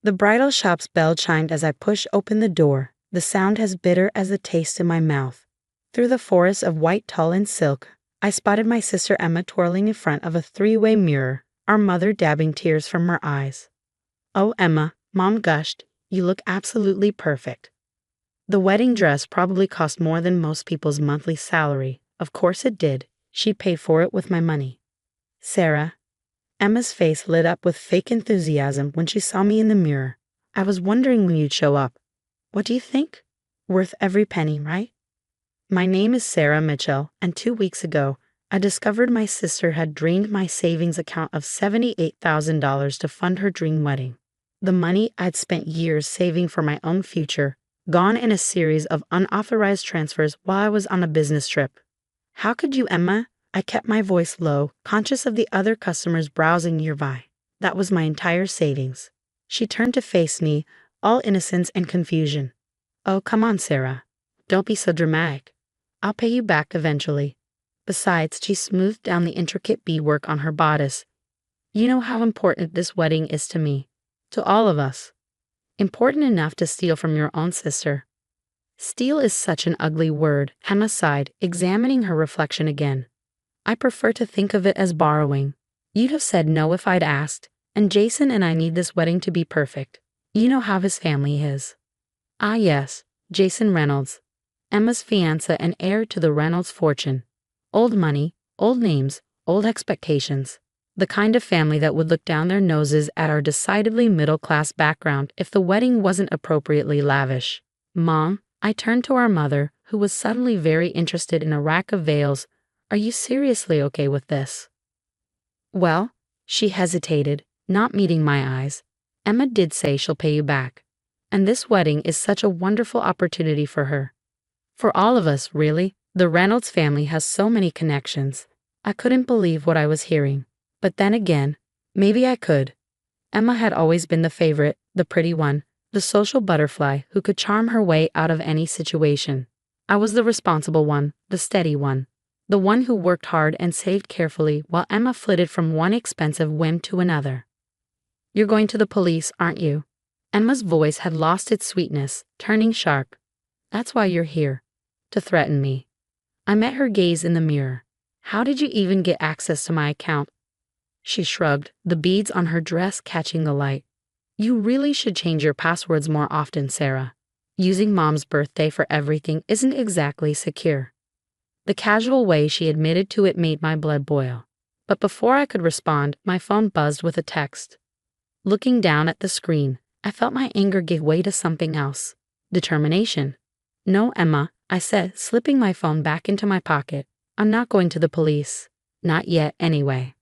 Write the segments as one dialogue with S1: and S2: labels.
S1: The bridal shop's bell chimed as I pushed open the door, the sound as bitter as the taste in my mouth. Through the forest of white tulle and silk, I spotted my sister Emma twirling in front of a three-way mirror, our mother dabbing tears from her eyes. "Oh, Emma," Mom gushed, "you look absolutely perfect." The wedding dress probably cost more than most people's monthly salary. Of course it did. She paid for it with my money. "Sarah." Emma's face lit up with fake enthusiasm when she saw me in the mirror. "I was wondering when you'd show up. What do you think? Worth every penny, right?" My name is Sarah Mitchell, and 2 weeks ago, I discovered my sister had drained my savings account of $78,000 to fund her dream wedding. The money I'd spent years saving for my own future, gone in a series of unauthorized transfers while I was on a business trip. "How could you, Emma?" I kept my voice low, conscious of the other customers browsing nearby. "That was my entire savings." She turned to face me, all innocence and confusion. "Oh, come on, Sarah. Don't be so dramatic. I'll pay you back eventually." Besides, she smoothed down the intricate beadwork on her bodice. "You know how important this wedding is to me. To all of us. Important enough to steal from your own sister." "Steal is such an ugly word," Emma sighed, examining her reflection again. "I prefer to think of it as borrowing. You'd have said no if I'd asked, and Jason and I need this wedding to be perfect. You know how his family is." "Ah yes, Jason Reynolds. Emma's fiancé and heir to the Reynolds fortune. Old money, old names, old expectations. The kind of family that would look down their noses at our decidedly middle-class background if the wedding wasn't appropriately lavish." "Mom," I turned to our mother, who was suddenly very interested in a rack of veils. "Are you seriously okay with this?" "Well," she hesitated, not meeting my eyes. "Emma did say she'll pay you back. And this wedding is such a wonderful opportunity for her. For all of us, really. The Reynolds family has so many connections." I couldn't believe what I was hearing. But then again, maybe I could. Emma had always been the favorite, the pretty one, the social butterfly who could charm her way out of any situation. I was the responsible one, the steady one, the one who worked hard and saved carefully while Emma flitted from one expensive whim to another. "You're going to the police, aren't you?" Emma's voice had lost its sweetness, turning sharp. "That's why you're here. To threaten me." I met her gaze in the mirror. "How did you even get access to my account?" She shrugged, the beads on her dress catching the light. "You really should change your passwords more often, Sarah. Using Mom's birthday for everything isn't exactly secure." The casual way she admitted to it made my blood boil. But before I could respond, my phone buzzed with a text. Looking down at the screen, I felt my anger give way to something else. Determination. "No, Emma," I said, slipping my phone back into my pocket. "I'm not going to the police. Not yet, anyway."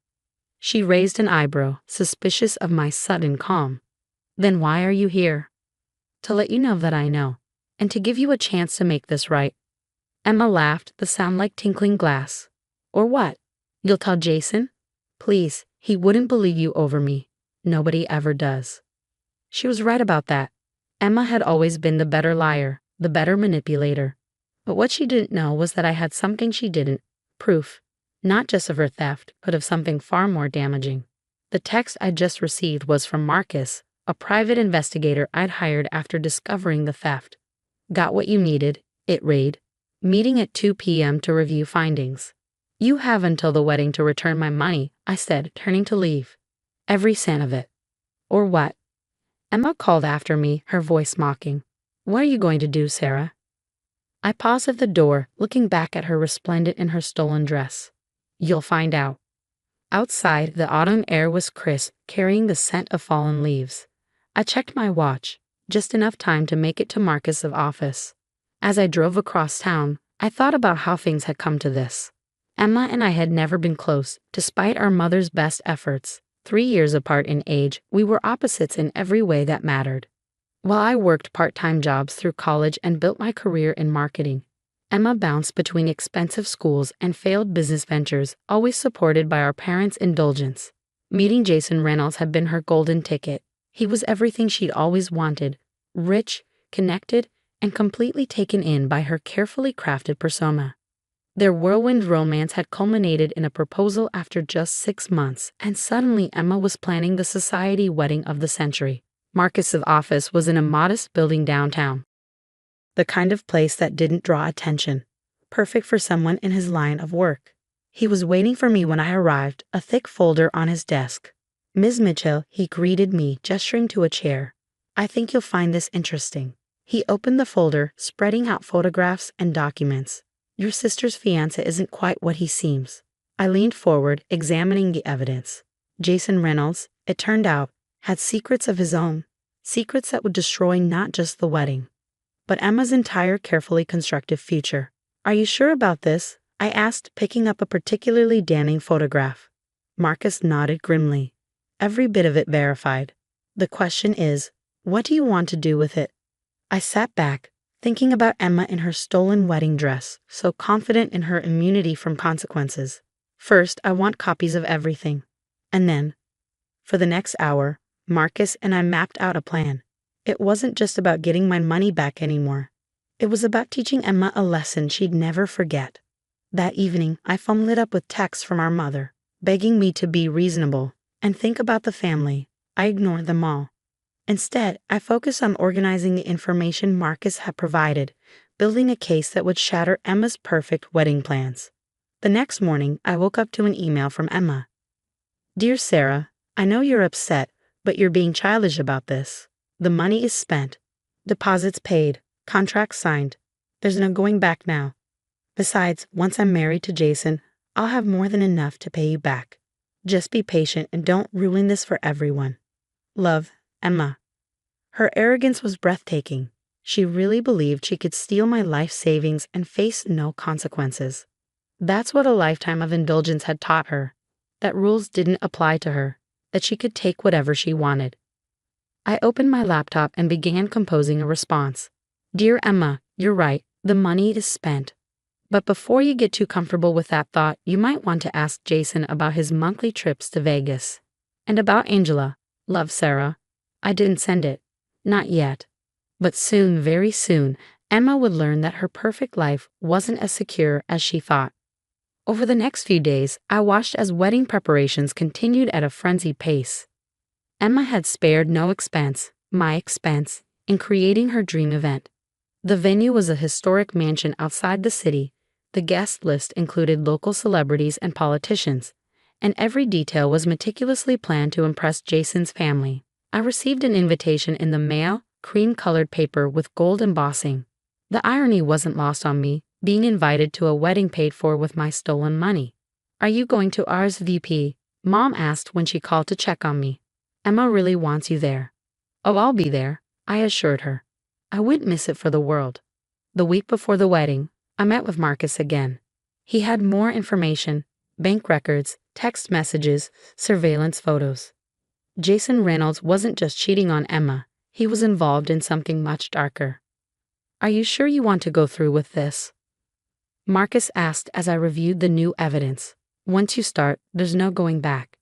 S1: She raised an eyebrow, suspicious of my sudden calm. "Then why are you here?" "To let you know that I know, and to give you a chance to make this right." Emma laughed, the sound like tinkling glass. "Or what? You'll tell Jason?" "Please, he wouldn't believe you over me. Nobody ever does." She was right about that. Emma had always been the better liar, the better manipulator. But what she didn't know was that I had something she didn't. Proof. Not just of her theft, but of something far more damaging. The text I'd just received was from Marcus, a private investigator I'd hired after discovering the theft. "Got what you needed," it read. "Meeting at 2 p.m. to review findings." "You have until the wedding to return my money," I said, turning to leave. "Every cent of it." "Or what?" Emma called after me, her voice mocking. "What are you going to do, Sarah?" I paused at the door, looking back at her resplendent in her stolen dress. "You'll find out." Outside, the autumn air was crisp, carrying the scent of fallen leaves. I checked my watch, just enough time to make it to Marcus's office. As I drove across town, I thought about how things had come to this. Emma and I had never been close, despite our mother's best efforts. 3 years apart in age, we were opposites in every way that mattered. While I worked part-time jobs through college and built my career in marketing, Emma bounced between expensive schools and failed business ventures, always supported by our parents' indulgence. Meeting Jason Reynolds had been her golden ticket. He was everything she'd always wanted: rich, connected, and completely taken in by her carefully crafted persona. Their whirlwind romance had culminated in a proposal after just 6 months, and suddenly Emma was planning the society wedding of the century. Marcus's office was in a modest building downtown. The kind of place that didn't draw attention. Perfect for someone in his line of work. He was waiting for me when I arrived, a thick folder on his desk. "Ms. Mitchell," he greeted me, gesturing to a chair. "I think you'll find this interesting." He opened the folder, spreading out photographs and documents. "Your sister's fiancé isn't quite what he seems." I leaned forward, examining the evidence. Jason Reynolds, it turned out, had secrets of his own. Secrets that would destroy not just the wedding, but Emma's entire carefully constructed future. "Are you sure about this?" I asked, picking up a particularly damning photograph. Marcus nodded grimly. "Every bit of it verified. The question is, what do you want to do with it?" I sat back, thinking about Emma in her stolen wedding dress, so confident in her immunity from consequences. First, I want copies of everything. And then, for the next hour, Marcus and I mapped out a plan. It wasn't just about getting my money back anymore. It was about teaching Emma a lesson she'd never forget. That evening, my phone lit up with texts from our mother, begging me to be reasonable and think about the family. I ignored them all. Instead, I focused on organizing the information Marcus had provided, building a case that would shatter Emma's perfect wedding plans. The next morning, I woke up to an email from Emma. "Dear Sarah, I know you're upset, but you're being childish about this. The money is spent. Deposits paid. Contracts signed. There's no going back now. Besides, once I'm married to Jason, I'll have more than enough to pay you back. Just be patient and don't ruin this for everyone. Love, Emma." Her arrogance was breathtaking. She really believed she could steal my life savings and face no consequences. That's what a lifetime of indulgence had taught her. That rules didn't apply to her. That she could take whatever she wanted. I opened my laptop and began composing a response. "Dear Emma, you're right. The money is spent. But before you get too comfortable with that thought, you might want to ask Jason about his monthly trips to Vegas. And about Angela. Love, Sarah." I didn't send it. Not yet. But soon, very soon, Emma would learn that her perfect life wasn't as secure as she thought. Over the next few days, I watched as wedding preparations continued at a frenzied pace. Emma had spared no expense, my expense, in creating her dream event. The venue was a historic mansion outside the city. The guest list included local celebrities and politicians, and every detail was meticulously planned to impress Jason's family. I received an invitation in the mail, cream-colored paper with gold embossing. The irony wasn't lost on me, being invited to a wedding paid for with my stolen money. "Are you going to RSVP?" Mom asked when she called to check on me. "Emma really wants you there." "Oh, I'll be there," I assured her. I wouldn't miss it for the world. The week before the wedding, I met with Marcus again. He had more information, bank records, text messages, surveillance photos. Jason Reynolds wasn't just cheating on Emma, he was involved in something much darker. "Are you sure you want to go through with this?" Marcus asked as I reviewed the new evidence. "Once you start, there's no going back."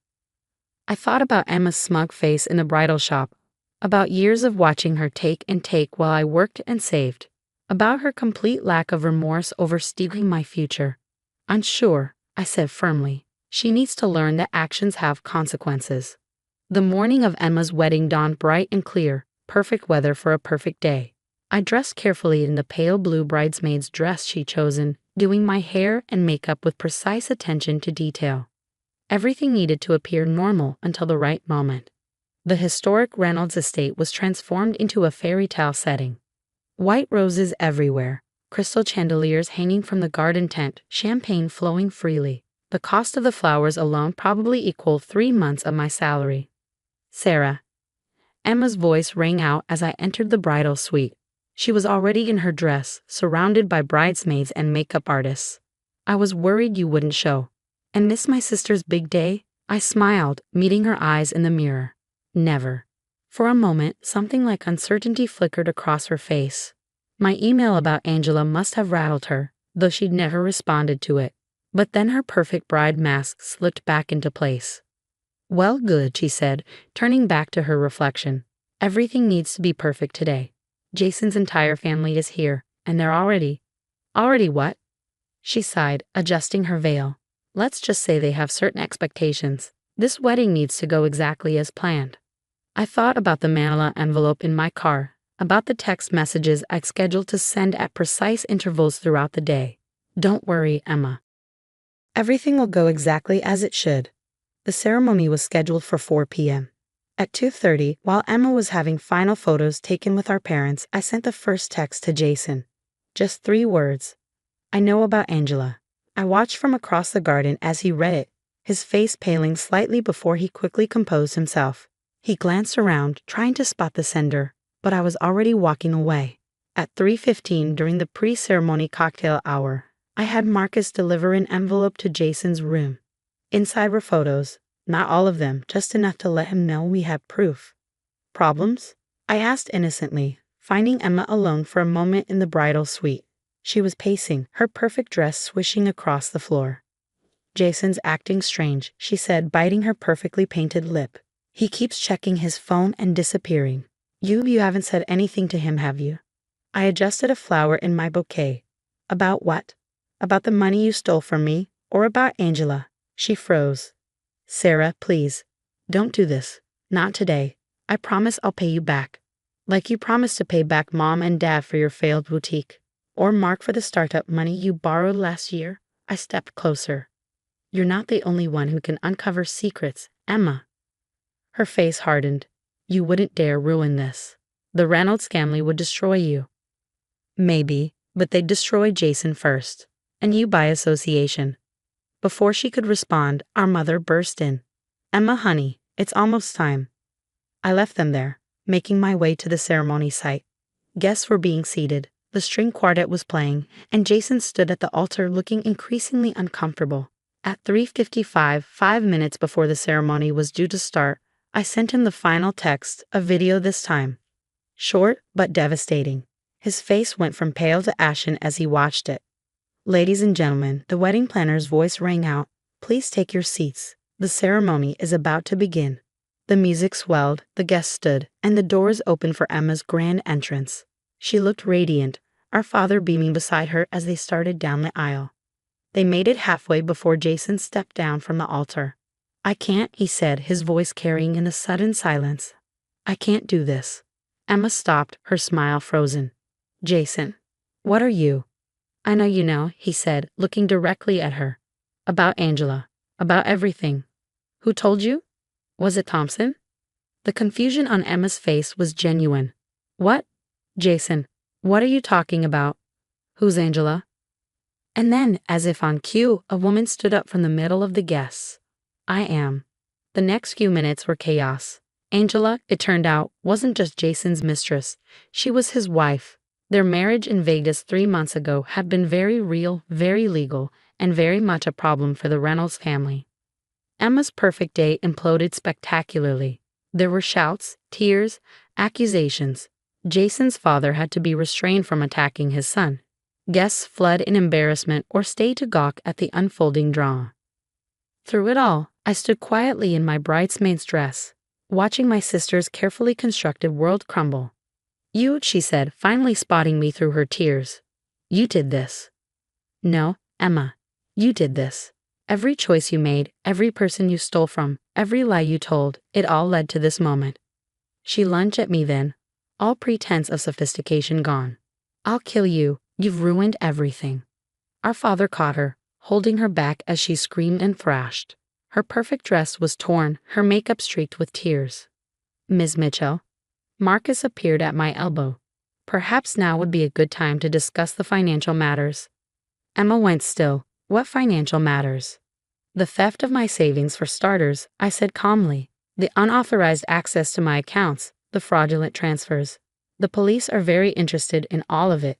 S1: I thought about Emma's smug face in the bridal shop, about years of watching her take and take while I worked and saved, about her complete lack of remorse over stealing my future. "I'm sure," I said firmly, "she needs to learn that actions have consequences." The morning of Emma's wedding dawned bright and clear, perfect weather for a perfect day. I dressed carefully in the pale blue bridesmaid's dress she'd chosen, doing my hair and makeup with precise attention to detail. Everything needed to appear normal until the right moment. The historic Reynolds estate was transformed into a fairy tale setting. White roses everywhere, crystal chandeliers hanging from the garden tent, champagne flowing freely. The cost of the flowers alone probably equaled 3 months of my salary. "Sarah." Emma's voice rang out as I entered the bridal suite. She was already in her dress, surrounded by bridesmaids and makeup artists. "I was worried you wouldn't show." "And miss my sister's big day?" I smiled, meeting her eyes in the mirror. "Never." For a moment, something like uncertainty flickered across her face. My email about Angela must have rattled her, though she'd never responded to it. But then her perfect bride mask slipped back into place. "Well, good," she said, turning back to her reflection. "Everything needs to be perfect today. Jason's entire family is here, and they're already..." "Already what?" She sighed, adjusting her veil. "Let's just say they have certain expectations. This wedding needs to go exactly as planned." I thought about the manila envelope in my car, about the text messages I'd scheduled to send at precise intervals throughout the day. Don't worry, Emma. Everything will go exactly as it should. The ceremony was scheduled for 4 p.m. At 2:30, while Emma was having final photos taken with our parents, I sent the first text to Jason. Just 3 words. I know about Angela. I watched from across the garden as he read it, his face paling slightly before he quickly composed himself. He glanced around, trying to spot the sender, but I was already walking away. At 3:15 during the pre-ceremony cocktail hour, I had Marcus deliver an envelope to Jason's room. Inside were photos, not all of them, just enough to let him know we had proof. Problems? I asked innocently, finding Emma alone for a moment in the bridal suite. She was pacing, her perfect dress swishing across the floor. Jason's acting strange, she said, biting her perfectly painted lip. He keeps checking his phone and disappearing. You haven't said anything to him, have you? I adjusted a flower in my bouquet. About what? About the money you stole from me, or about Angela? She froze. Sarah, please. Don't do this. Not today. I promise I'll pay you back. Like you promised to pay back Mom and Dad for your failed boutique. Or Mark for the startup money you borrowed last year. I stepped closer. You're not the only one who can uncover secrets, Emma. Her face hardened. You wouldn't dare ruin this. The Reynolds family would destroy you. Maybe, but they'd destroy Jason first. And you by association. Before she could respond, our mother burst in. Emma, honey, it's almost time. I left them there, making my way to the ceremony site. Guests were being seated, the string quartet was playing, and Jason stood at the altar looking increasingly uncomfortable. At 3:55, 5 minutes before the ceremony was due to start, I sent him the final text, a video this time. Short, but devastating. His face went from pale to ashen as he watched it. Ladies and gentlemen, the wedding planner's voice rang out. Please take your seats. The ceremony is about to begin. The music swelled, the guests stood, and the doors opened for Emma's grand entrance. She looked radiant, our father beaming beside her as they started down the aisle. They made it halfway before Jason stepped down from the altar. I can't, he said, his voice carrying in a sudden silence. I can't do this. Emma stopped, her smile frozen. Jason, what are you? I know you know, he said, looking directly at her. About Angela. About everything. Who told you? Was it Thompson? The confusion on Emma's face was genuine. What? Jason, what are you talking about? Who's Angela? And then, as if on cue, a woman stood up from the middle of the guests. I am. The next few minutes were chaos. Angela, it turned out, wasn't just Jason's mistress. She was his wife. Their marriage in Vegas 3 months ago had been very real, very legal, and very much a problem for the Reynolds family. Emma's perfect day imploded spectacularly. There were shouts, tears, accusations. Jason's father had to be restrained from attacking his son. Guests fled in embarrassment or stayed to gawk at the unfolding drama. Through it all, I stood quietly in my bridesmaid's dress, watching my sister's carefully constructed world crumble. You, she said, finally spotting me through her tears. You did this. No, Emma, you did this. Every choice you made, every person you stole from, every lie you told, it all led to this moment. She lunged at me then, all pretense of sophistication gone. I'll kill you, you've ruined everything. Our father caught her, holding her back as she screamed and thrashed. Her perfect dress was torn, her makeup streaked with tears. Ms. Mitchell. Marcus appeared at my elbow. Perhaps now would be a good time to discuss the financial matters. Emma went still. What financial matters? The theft of my savings for starters, I said calmly. The unauthorized access to my accounts, the fraudulent transfers. The police are very interested in all of it.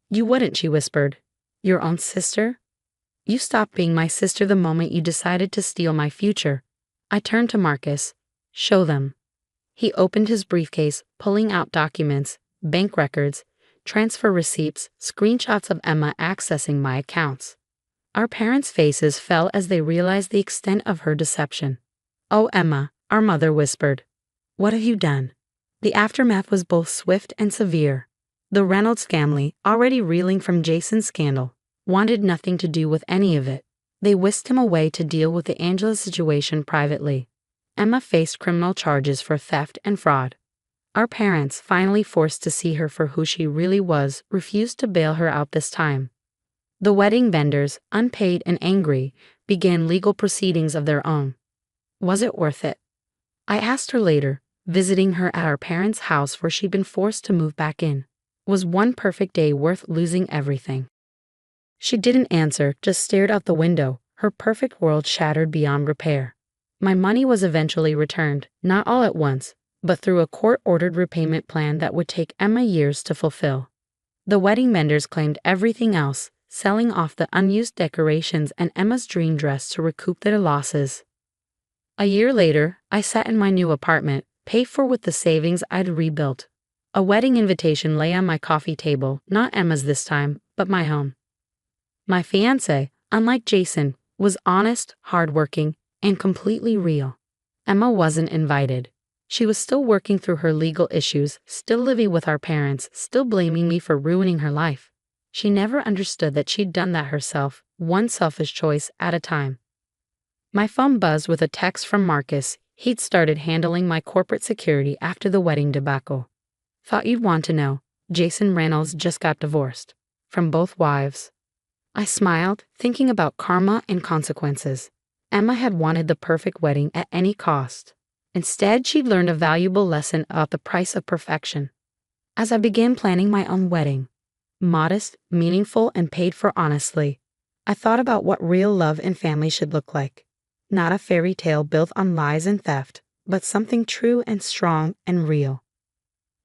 S1: You wouldn't, she whispered. Your own sister? You stopped being my sister the moment you decided to steal my future. I turned to Marcus. Show them. He opened his briefcase, pulling out documents, bank records, transfer receipts, screenshots of Emma accessing my accounts. Our parents' faces fell as they realized the extent of her deception. Oh, Emma, our mother whispered. What have you done? The aftermath was both swift and severe. The Reynolds family, already reeling from Jason's scandal, wanted nothing to do with any of it. They whisked him away to deal with the Angela situation privately. Emma faced criminal charges for theft and fraud. Our parents, finally forced to see her for who she really was, refused to bail her out this time. The wedding vendors, unpaid and angry, began legal proceedings of their own. Was it worth it? I asked her later, visiting her at our parents' house where she'd been forced to move back in. Was one perfect day worth losing everything? She didn't answer, just stared out the window, her perfect world shattered beyond repair. My money was eventually returned, not all at once, but through a court-ordered repayment plan that would take Emma years to fulfill. The wedding vendors claimed everything else, selling off the unused decorations and Emma's dream dress to recoup their losses. A year later, I sat in my new apartment, paid for with the savings I'd rebuilt. A wedding invitation lay on my coffee table, not Emma's this time, but my own. My fiancé, unlike Jason, was honest, hardworking, and completely real. Emma wasn't invited. She was still working through her legal issues, still living with our parents, still blaming me for ruining her life. She never understood that she'd done that herself, one selfish choice at a time. My phone buzzed with a text from Marcus. He'd started handling my corporate security after the wedding debacle. Thought you'd want to know. Jason Reynolds just got divorced. From both wives. I smiled, thinking about karma and consequences. Emma had wanted the perfect wedding at any cost. Instead, she'd learned a valuable lesson about the price of perfection. As I began planning my own wedding, modest, meaningful, and paid for honestly, I thought about what real love and family should look like. Not a fairy tale built on lies and theft, but something true and strong and real.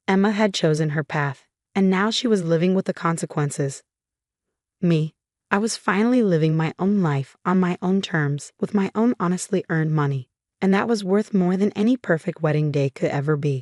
S1: Emma had chosen her path, and now she was living with the consequences. Me, I was finally living my own life on my own terms with my own honestly earned money, and that was worth more than any perfect wedding day could ever be.